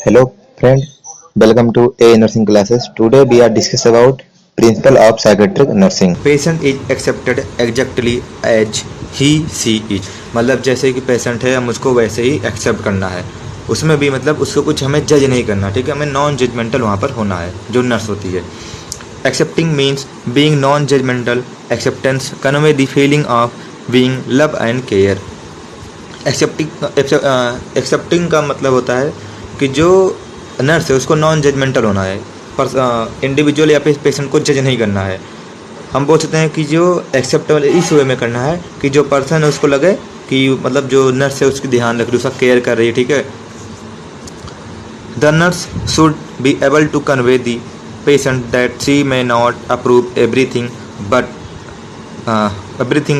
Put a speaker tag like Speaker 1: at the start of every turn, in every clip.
Speaker 1: Hello friend, welcome to A Nursing Classes. Today we are discuss about principle of psychiatric nursing.
Speaker 2: Patient is accepted exactly as he she is, मतलब जैसे कि patient है हम उसको वैसे ही accept करना है। उसमें भी मतलब उसको कुछ हमें जज नहीं करना, ठीक है, हमें नॉन जजमेंटल वहाँ पर होना है जो नर्स होती है। Accepting means being non judgmental. Acceptance convey the feeling of being love and care. Accepting का मतलब होता है कि जो नर्स है उसको नॉन जजमेंटल होना है, पर इंडिविजुअल या फिर पेशेंट को जज नहीं करना है। हम बोल सकते हैं कि जो एक्सेप्टेबल इस वे में करना है कि जो पर्सन है उसको लगे कि मतलब जो नर्स है उसकी ध्यान रख रही है, उसका केयर कर रही है, ठीक है। The nurse should be able to convey the patient that she may not approve everything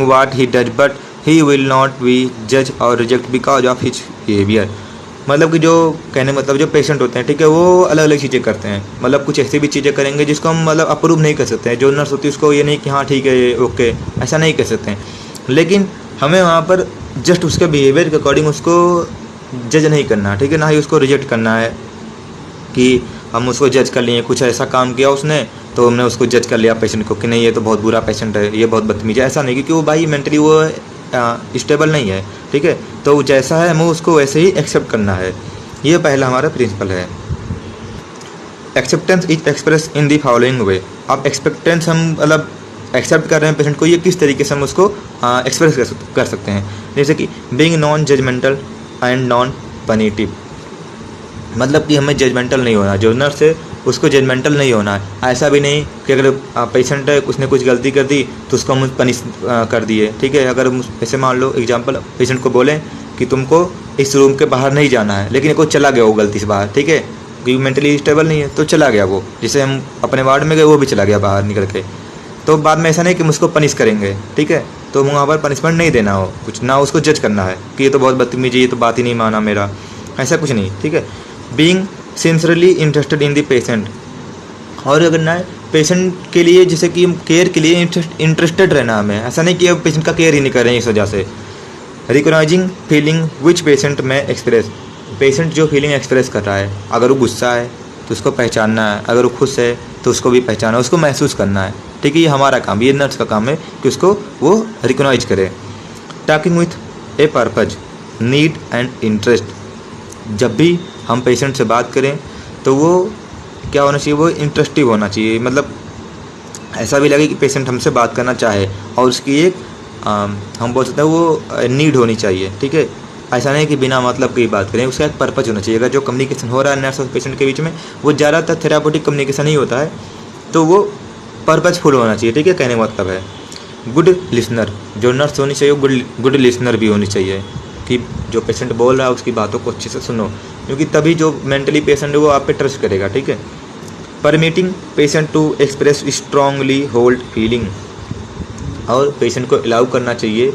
Speaker 2: what he does, but he will not be जज और reject because of his behaviour. मतलब कि जो कहने मतलब जो पेशेंट होते हैं, ठीक है, वो अलग अलग चीज़ें करते हैं, मतलब कुछ ऐसी भी चीज़ें करेंगे जिसको हम मतलब अप्रूव नहीं कर सकते हैं। जो नर्स होती है उसको ये नहीं कि हाँ ठीक है ओके, ऐसा नहीं कर सकते हैं। लेकिन हमें वहाँ पर जस्ट उसके बिहेवियर के अकॉर्डिंग उसको जज नहीं करना, ठीक है, ना ही उसको रिजेक्ट करना है कि हम उसको जज कर लिए। कुछ ऐसा काम किया उसने तो हमने उसको जज कर लिया पेशेंट को कि नहीं ये तो बहुत बुरा पेशेंट है, ये बहुत बदतमीज है, ऐसा नहीं, क्योंकि वो भाई मेंटली वो स्टेबल नहीं है, ठीक है। तो जैसा है हमें उसको वैसे ही एक्सेप्ट करना है। ये पहला हमारा प्रिंसिपल है। Acceptance is express in the following वे। अब एक्सपेक्टेंस हम मतलब एक्सेप्ट कर रहे हैं पेशेंट को, ये किस तरीके से हम उसको एक्सप्रेस कर सकते हैं। जैसे कि being non judgmental and non punitive, मतलब कि हमें जजमेंटल नहीं होना, जो नर्स है उसको जजमेंटल नहीं होना है। ऐसा भी नहीं कि अगर पेशेंट है उसने कुछ गलती कर दी तो उसको हम पनिश कर दिए, ठीक है। अगर ऐसे मान लो एग्जांपल पेशेंट को बोलें कि तुमको इस रूम के बाहर नहीं जाना है, लेकिन वो चला गया वो गलती से बाहर, ठीक है, क्योंकि मेंटली स्टेबल नहीं है तो चला गया वो। जैसे हम अपने वार्ड में गए वो भी चला गया बाहर निकल के, तो बाद में ऐसा नहीं कि हम उसको पनिश करेंगे, ठीक है। तो वहाँ पर पनिशमेंट नहीं देना हो कुछ, ना उसको जज करना है कि ये तो बहुत बदतमीजी, ये तो बात ही नहीं माना मेरा, ऐसा कुछ नहीं, ठीक है। Being sincerely interested in the patient, और अगर ना पेशेंट के लिए जैसे कि केयर के लिए इंटरेस्टेड रहना हमें, ऐसा नहीं कि अब पेशेंट का केयर ही नहीं कर रहे हैं इस वजह से। रिकॉग्नाइजिंग फीलिंग विच पेशेंट में एक्सप्रेस, पेशेंट जो फीलिंग एक्सप्रेस कर रहा है, अगर वो गुस्सा है तो उसको पहचानना है, अगर वो खुश है तो उसको भी पहचानना है, उसको महसूस करना है, ठीक है। ये हमारा काम, ये नर्स का काम है कि उसको वो रिकॉग्नाइज करे। Talking with A purpose, need and interest, जब भी हम पेशेंट से बात करें तो वो क्या होना चाहिए, वो इंटरेस्टिव होना चाहिए, मतलब ऐसा भी लगे कि पेशेंट हमसे बात करना चाहे और उसकी एक हम बोल सकते हैं वो नीड होनी चाहिए, ठीक है। ऐसा नहीं कि बिना मतलब की बात करें, उसका एक पर्पज होना चाहिए। अगर जो कम्युनिकेशन हो रहा है नर्स और पेशेंट के बीच में वो ज़्यादातर थेरापेटिक कम्युनिकेशन ही होता है, तो वो पर्पजफुल होना चाहिए, ठीक है, कहने का मतलब है। गुड लिसनर, जो नर्स होनी चाहिए वो गुड लिसनर भी होनी चाहिए, कि जो पेशेंट बोल रहा है उसकी बातों को अच्छे से सुनो, क्योंकि तभी जो मेंटली पेशेंट है वो आप पे ट्रस्ट करेगा, ठीक है। Permitting patient to express strongly hold feeling, और पेशेंट को अलाउ करना चाहिए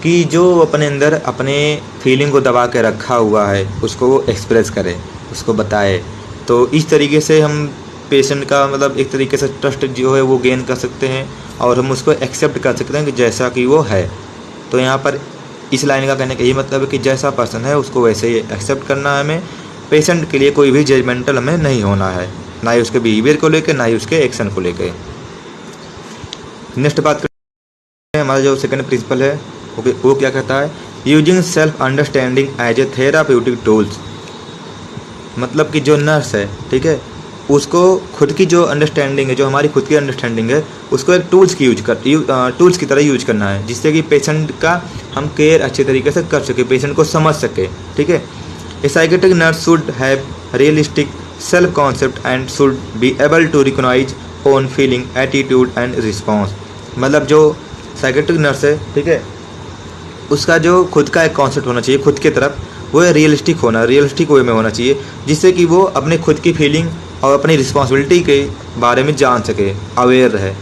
Speaker 2: कि जो अपने अंदर अपने फीलिंग को दबा के रखा हुआ है उसको वो एक्सप्रेस करे, उसको बताए। तो इस तरीके से हम पेशेंट का मतलब एक तरीके से ट्रस्ट जो है वो गेन कर सकते हैं और हम उसको एक्सेप्ट कर सकते हैं कि जैसा कि वो है। तो यहाँ पर इस लाइन का कहने का यही मतलब है कि जैसा पर्सन है उसको वैसे ही एक्सेप्ट करना है हमें। पेशेंट के लिए कोई भी जजमेंटल हमें नहीं होना है, ना ही उसके बिहेवियर को लेकर, ना ही उसके एक्शन को लेकर। नेक्स्ट बात करते हैं, हमारा जो सेकंड प्रिंसिपल है वो क्या कहता है, using self understanding as a therapeutic tools, मतलब कि जो नर्स है, ठीक है, उसको खुद की जो अंडरस्टैंडिंग है, जो हमारी खुद की अंडरस्टैंडिंग है, उसको एक टूल्स की तरह यूज करना है, जिससे कि पेशेंट का हम केयर अच्छे तरीके से कर सके, पेशेंट को समझ सके, ठीक है। A psychiatric nurse should have realistic self concept and should be able to recognise own feeling, attitude and response, मतलब जो साइकेट्रिक नर्स है, ठीक है, उसका जो खुद का एक कॉन्सेप्ट होना चाहिए खुद की तरफ, वो रियलिस्टिक वे में होना चाहिए, जिससे कि वो अपने खुद की फीलिंग और अपनी रिस्पॉन्सिबिलिटी के बारे में जान सके, अवेयर रहे।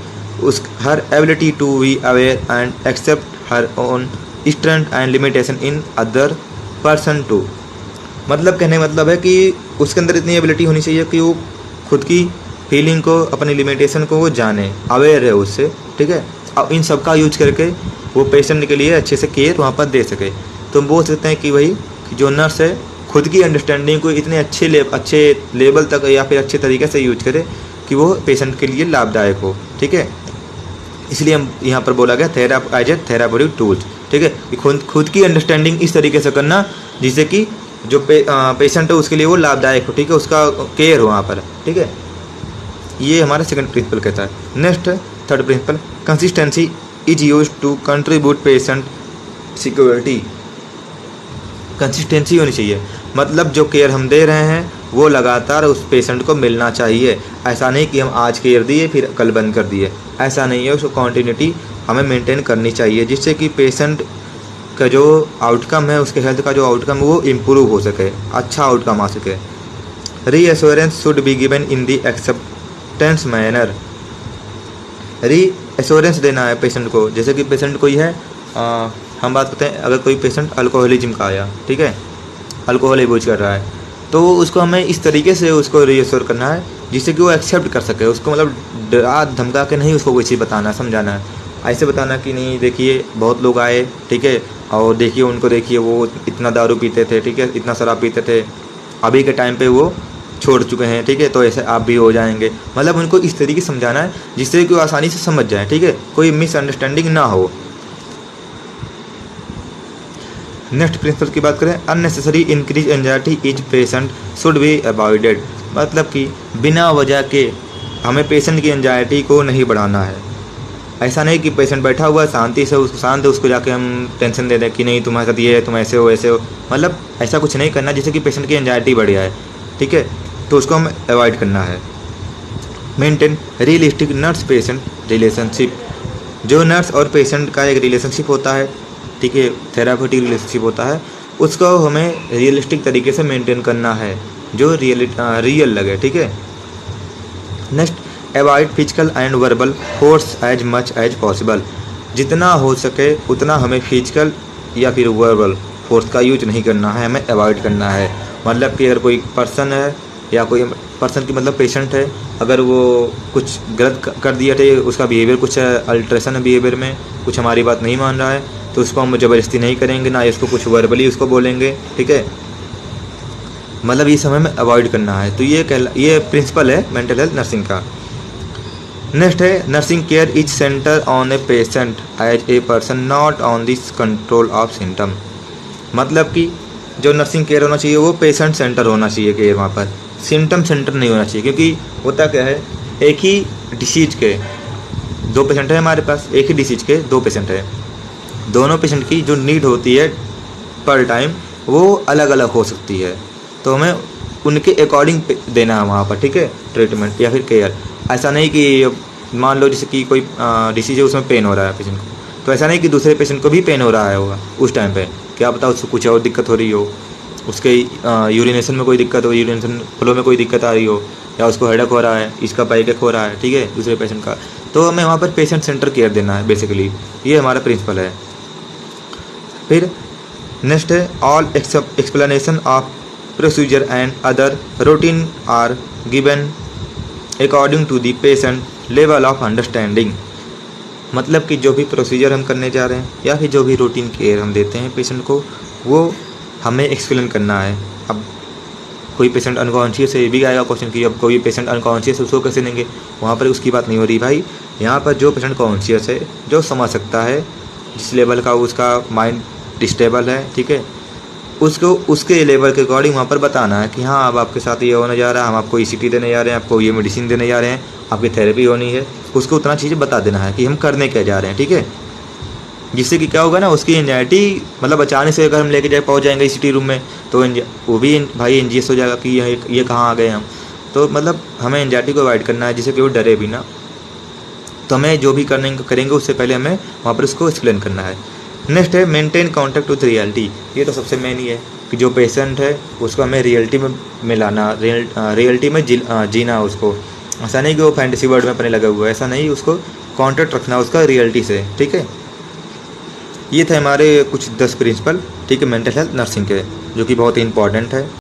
Speaker 2: उस her ability to be aware and accept her own strength and limitation in other person too, मतलब कहने का मतलब है कि उसके अंदर इतनी एबिलिटी होनी चाहिए कि वो खुद की फीलिंग को, अपनी लिमिटेशन को वो जाने, अवेयर है उससे, ठीक है। अब इन सब का यूज करके वो पेशेंट के लिए अच्छे से केयर वहाँ पर दे सके। तो हम बोल सकते हैं कि वही कि जो नर्स है खुद की अंडरस्टैंडिंग को इतने अच्छे लेवल तक या फिर अच्छे तरीके से यूज करे कि वो पेशेंट के लिए लाभदायक हो, ठीक है। इसलिए हम यहाँ पर बोला गया एज ए थेराप्यूटिक टूल्स, ठीक है, कि खुद की अंडरस्टैंडिंग इस तरीके से करना जिससे कि जो पेशेंट है उसके लिए वो लाभदायक हो, ठीक है, उसका केयर हो वहाँ पर, ठीक है। ये हमारा सेकंड प्रिंसिपल कहता है। Next third principle, consistency is use to contribute patient security. Consistency होनी चाहिए, मतलब जो केयर हम दे रहे हैं वो लगातार उस पेशेंट को मिलना चाहिए। ऐसा नहीं कि हम आज केयर दिए फिर कल बंद कर दिए, ऐसा नहीं है। उसको कॉन्टिन्यूटी हमें मेंटेन करनी चाहिए जिससे कि पेशेंट का जो आउटकम है, उसके हेल्थ का जो आउटकम है वो इम्प्रूव हो सके, अच्छा आउटकम आ सके। Reassurance should be given in the acceptance manner. Reassurance देना है पेशेंट को, जैसे कि पेशेंट कोई है, हम बात करते हैं अगर कोई पेशेंट अल्कोहलिज्म का आया, ठीक है, अल्कोहल यूज कर रहा है, तो उसको हमें इस तरीके से उसको रीएश्योर करना है जिससे कि वो एक्सेप्ट कर सके। उसको मतलब डरा धमका के नहीं उसको कोई चीज़ बताना, समझाना है। ऐसे बताना कि नहीं देखिए बहुत लोग आए, ठीक है, और देखिए उनको देखिए वो इतना दारू पीते थे, ठीक है, इतना शराब पीते थे, अभी के टाइम पे वो छोड़ चुके हैं, ठीक है, तो ऐसे आप भी हो जाएंगे। मतलब उनको इस तरीके से समझाना है जिससे कि वो आसानी से समझ जाए, ठीक है, कोई मिसअंडरस्टैंडिंग ना हो। नेक्स्ट प्रिंसिपल की बात करें, unnecessary increase anxiety is patient should be avoided. मतलब कि बिना वजह के हमें पेशेंट की एंजाइटी को नहीं बढ़ाना है। ऐसा नहीं कि पेशेंट बैठा हुआ है शांति से, उसको जाके हम टेंशन दे दें कि नहीं तुम्हारे साथ ये है, तुम ऐसे हो ऐसे हो, मतलब ऐसा कुछ नहीं करना जिससे कि पेशेंट की एंजाइटी बढ़ जाए, ठीक है, तो उसको हम अवॉइड करना है। Maintain realistic nurse patient relationship. जो नर्स और पेशेंट का एक रिलेशनशिप होता है, ठीक है, थेराप्यूटिक रिलेशनशिप होता है, उसको हमें रियलिस्टिक तरीके से मेंटेन करना है, जो रियल लगे, ठीक है। Next, avoid physical and verbal force as much as possible. जितना हो सके उतना हमें फिजिकल या फिर वर्बल फोर्स का यूज नहीं करना है, हमें अवॉइड करना है। मतलब कि अगर कोई पर्सन है या कोई पर्सन की मतलब पेशेंट है, अगर वो कुछ गलत कर दिया थे, उसका बिहेवियर कुछ अल्ट्रेशन है बिहेवियर में, कुछ हमारी बात नहीं मान रहा है, तो उसको हम ज़बरदस्ती नहीं करेंगे, ना इसको कुछ वर्बली उसको बोलेंगे, ठीक है, मतलब ये समय में अवॉइड करना है। तो ये प्रिंसिपल है मेंटल हेल्थ नर्सिंग का। नेक्स्ट है, nursing care is centre on a patient as a person not on this control of symptom. मतलब कि जो नर्सिंग केयर होना चाहिए वो पेशेंट सेंटर होना चाहिए, केयर वहाँ पर सिम्टम सेंटर नहीं होना चाहिए। क्योंकि होता क्या है, एक ही डिसीज के दो पेशेंट है हमारे पास, एक ही डिसीज के दो पेशेंट है, दोनों पेशेंट की जो नीड होती है पर टाइम वो अलग अलग हो सकती है, तो हमें उनके अकॉर्डिंग देना है वहाँ पर, ठीक है, ट्रीटमेंट या फिर केयर। ऐसा नहीं कि मान लो जैसे कि कोई डिसीज है उसमें पेन हो रहा है पेशेंट को, तो ऐसा नहीं कि दूसरे पेशेंट को भी पेन हो रहा है होगा उस टाइम पे, क्या पता उसको कुछ और दिक्कत हो रही हो, उसके यूरिनेशन में कोई दिक्कत हो, यूरिनेशन फ्लो में कोई दिक्कत आ रही हो, या उसको हेडेक हो रहा है, इसका बैकएक हो रहा है, ठीक है, दूसरे पेशेंट का, तो हमें वहाँ पर पेशेंट सेंटर केयर देना है बेसिकली। ये हमारा प्रिंसिपल है। फिर नेक्स्ट है, all explanation of procedure and other routine are given according to the patient level of understanding. मतलब कि जो भी प्रोसीजर हम करने जा रहे हैं या फिर जो भी रूटीन केयर हम देते हैं पेशेंट को, वो हमें एक्सप्लेन करना है। अब कोई पेशेंट अनकॉन्शियस है, ये भी आएगा क्वेश्चन कि अब कोई पेशेंट अनकॉन्शियस है उसको कैसे देंगे, वहाँ पर उसकी बात नहीं हो रही भाई। यहाँ पर जो पेशेंट कॉन्शियस है, जो समझ सकता है, जिस लेवल का उसका माइंड स्टेबल है, ठीक है, उसको उसके लेवल के अकॉर्डिंग वहाँ पर बताना है कि हाँ अब आपके साथ ये होने जा रहा है, हम आपको ECT देने जा रहे हैं, आपको ये मेडिसिन देने जा रहे हैं, आपकी थेरेपी होनी है, उसको उतना चीज़ें बता देना है कि हम करने क्या जा रहे हैं, ठीक है। जिससे कि क्या होगा ना, उसकी एंजाइटी मतलब अचानक से अगर हम लेके पहुँच जाएंगे ECT रूम में, तो वो भी भाई NGS हो जाएगा कि ये कहाँ आ गए हम। तो मतलब हमें एंजाइटी को अवॉइड करना है जिससे कि वो डरे भी ना। तो हमें जो भी करेंगे उससे पहले हमें वहाँ पर उसको एक्सप्लेन करना है। नेक्स्ट है, मेंटेन कॉन्टैक्ट विथ रियलिटी। ये तो सबसे मेन ही है कि जो पेशेंट है उसको हमें रियलिटी में मिलाना, रियलिटी में जीना उसको। ऐसा नहीं कि वो फैंटेसी वर्ल्ड में अपने लगा हुआ है, ऐसा नहीं, उसको कॉन्टैक्ट रखना उसका रियलिटी से, ठीक है। ये थे हमारे कुछ 10 प्रिंसिपल, ठीक है, मेंटल हेल्थ नर्सिंग के, जो कि बहुत ही इंपॉर्टेंट है।